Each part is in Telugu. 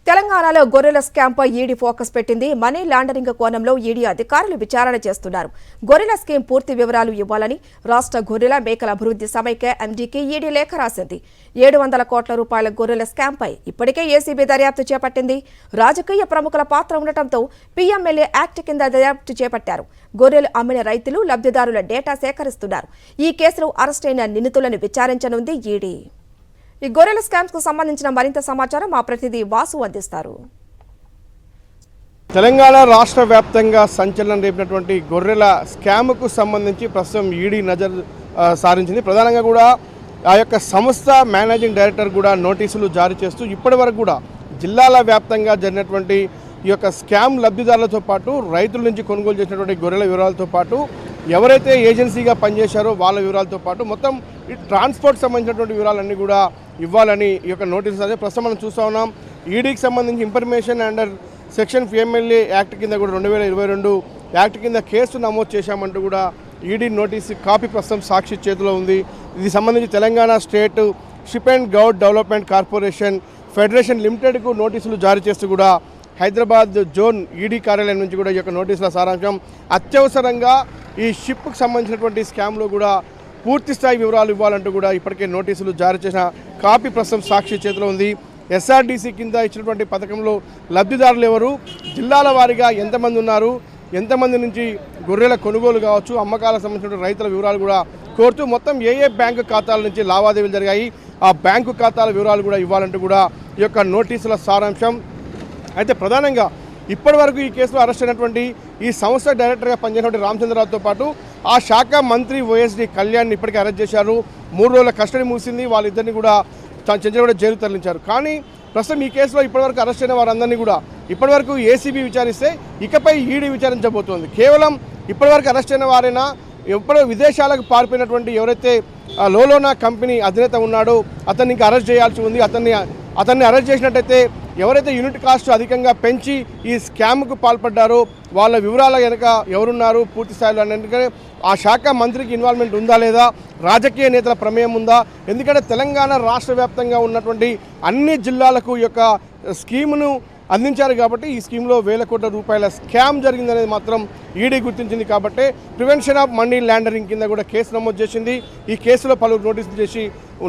తెలంగాణలో గొర్రెల స్కామ్పై ఈడీ ఫోకస్ పెట్టింది. మనీ లాండరింగ్ కోణంలో ఈడీ అధికారులు విచారణ చేస్తున్నారు. గొర్రెల స్కీమ్ పూర్తి వివరాలు ఇవ్వాలని రాష్ట్ర గొర్రెల మేకల అభివృద్ధి సమైక్య ఎండీకి ఈడీ లేఖ రాసింది. 700 కోట్ల రూపాయల గొర్రెల స్కామ్పై ఇప్పటికే ఏసీబీ దర్యాప్తు చేపట్టింది. రాజకీయ ప్రముఖుల పాత్ర ఉండటంతో పీఎంఎల్ఏ యాక్ట్ కింద దర్యాప్తు చేపట్టారు. గొర్రెలు అమ్మిన రైతులు, లబ్ధిదారుల డేటా సేకరిస్తున్నారు. ఈ కేసులో అరెస్టైన నిందితులను విచారించనుంది ఈడీ. ఈ గొర్రెల స్కామ్స్ కు సంబంధించిన మరింత సమాచారం మా ప్రతినిధి వాసు అందిస్తారు. తెలంగాణ రాష్ట్ర వ్యాప్తంగా సంచలనం రేపినటువంటి గొర్రెల స్కామ్కు సంబంధించి ప్రస్తుతం ఈడీ నజర్ సారించింది. ప్రధానంగా కూడా ఆ యొక్క సంస్థ మేనేజింగ్ డైరెక్టర్ కూడా నోటీసులు జారీ చేస్తూ ఇప్పటి వరకు కూడా జిల్లాల వ్యాప్తంగా జరిగినటువంటి ఈ యొక్క స్కామ్ లబ్ధిదారులతో పాటు రైతుల నుంచి కొనుగోలు చేసినటువంటి గొర్రెల వివరాలతో పాటు ఎవరైతే ఏజెన్సీగా పనిచేశారో వాళ్ళ వివరాలతో పాటు మొత్తం ఈ ట్రాన్స్పోర్ట్ సంబంధించినటువంటి వివరాలన్నీ కూడా ఇవ్వాలని ఈ యొక్క నోటీసు అదే ప్రస్తుతం మనం చూస్తూ ఉన్నాం. ఈడీకి సంబంధించి information under section PMLA act కింద కూడా 2022 యాక్ట్ కింద కేసు నమోదు చేశామంటూ కూడా ఈడీ నోటీసు కాపీ ప్రస్తుతం సాక్షి చేతిలో ఉంది. ఇది సంబంధించి Telangana state ship and Goud development corporation federation లిమిటెడ్కు నోటీసులు జారీ చేస్తూ కూడా హైదరాబాద్ జోన్ ఈడీ కార్యాలయం నుంచి కూడా ఈ యొక్క నోటీసుల సారాంశం అత్యవసరంగా ఈ షిప్కు సంబంధించినటువంటి స్కామ్లో కూడా పూర్తి స్థాయి వివరాలు ఇవ్వాలంటూ కూడా ఇప్పటికే నోటీసులు జారీ చేసిన కాపీ ప్రస్తుతం సాక్షి చేతిలో ఉంది. ఎస్ఆర్డీసీ కింద ఇచ్చినటువంటి పథకంలో లబ్ధిదారులు ఎవరు, జిల్లాల వారీగా ఎంతమంది ఉన్నారు, ఎంతమంది నుంచి గొర్రెల కొనుగోలు కావచ్చు, అమ్మకాలకు సంబంధించిన రైతుల వివరాలు కూడా కోరుతూ మొత్తం ఏ బ్యాంకు ఖాతాల నుంచి లావాదేవీలు జరిగాయి ఆ బ్యాంకు ఖాతాల వివరాలు కూడా ఇవ్వాలంటూ కూడా ఈ యొక్క నోటీసుల సారాంశం. అయితే ప్రధానంగా ఇప్పటి వరకు ఈ కేసులో అరెస్ట్ అయినటువంటి ఈ సంస్థ డైరెక్టర్గా పనిచేసినటువంటి రామచంద్రరావుతో పాటు ఆ శాఖ మంత్రి వైఎస్డి కళ్యాణ్ ఇప్పటికే అరెస్ట్ చేశారు. 3 రోజుల కస్టడీ ముగిసింది. వాళ్ళిద్దరిని కూడా చెంచలగూడ జైలు తరలించారు. కానీ ప్రస్తుతం ఈ కేసులో ఇప్పటివరకు అరెస్ట్ అయిన వారందరినీ కూడా ఇప్పటివరకు ఏసీబీ విచారిస్తే ఇకపై ఈడీ విచారించబోతోంది. కేవలం ఇప్పటివరకు అరెస్ట్ అయిన వారైనా ఎప్పుడో విదేశాలకు పారిపోయినటువంటి ఎవరైతే లోలోనా కంపెనీ అధినేత ఉన్నాడో అతన్ని ఇంకా అరెస్ట్ చేయాల్సి ఉంది. అతన్ని అరెస్ట్ చేసినట్టయితే ఎవరైతే యూనిట్ కాస్ట్ అధికంగా పెంచి ఈ స్కామ్కు పాల్పడ్డారో వాళ్ళ వివరాల వెనుక ఎవరున్నారు పూర్తి స్థాయిలో ఎందుకంటే ఆ శాఖ మంత్రికి ఇన్వాల్వ్మెంట్ ఉందా లేదా, రాజకీయ నేతల ప్రమేయం ఉందా, ఎందుకంటే తెలంగాణ రాష్ట్ర వ్యాప్తంగా ఉన్నటువంటి అన్ని జిల్లాలకు ఈ యొక్క స్కీమును అందించారు కాబట్టి ఈ స్కీమ్లో 1000 కోట్ల రూపాయల స్కామ్ జరిగిందనేది మాత్రం ఈడీ గుర్తించింది. కాబట్టి ప్రివెన్షన్ ఆఫ్ మనీ లాండరింగ్ కింద కూడా కేసు నమోదు చేసింది. ఈ కేసులో పలువురు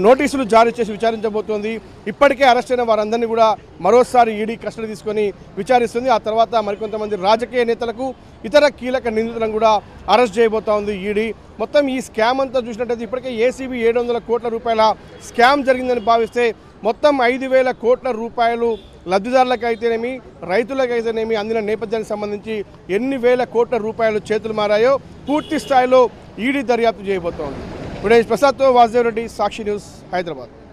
నోటీసులు జారీ చేసి విచారించబోతోంది. ఇప్పటికే అరెస్ట్ అయిన వారందరినీ కూడా మరోసారి ఈడీ కస్టడీ తీసుకొని విచారిస్తుంది. ఆ తర్వాత మరికొంతమంది రాజకీయ నేతలకు ఇతర కీలక నిందితులను కూడా అరెస్ట్ చేయబోతా ఉంది ఈడీ. మొత్తం ఈ స్కామ్ అంతా చూసినట్టయితే ఇప్పటికే ఏసీబీ 700 కోట్ల రూపాయల స్కామ్ జరిగిందని భావిస్తే మొత్తం 5,000 కోట్ల రూపాయలు లబ్ధిదారులకైతేనేమి రైతులకైతేనేమి అందిన నేపథ్యానికి సంబంధించి ఎన్ని వేల కోట్ల రూపాయలు చేతులు మారాయో పూర్తి స్థాయిలో ఈడీ దర్యాప్తు చేయబోతోంది. ప్రసాద్తో వాసుదేవ్ రెడ్డి, సాక్షి న్యూస్, హైదరాబాద్.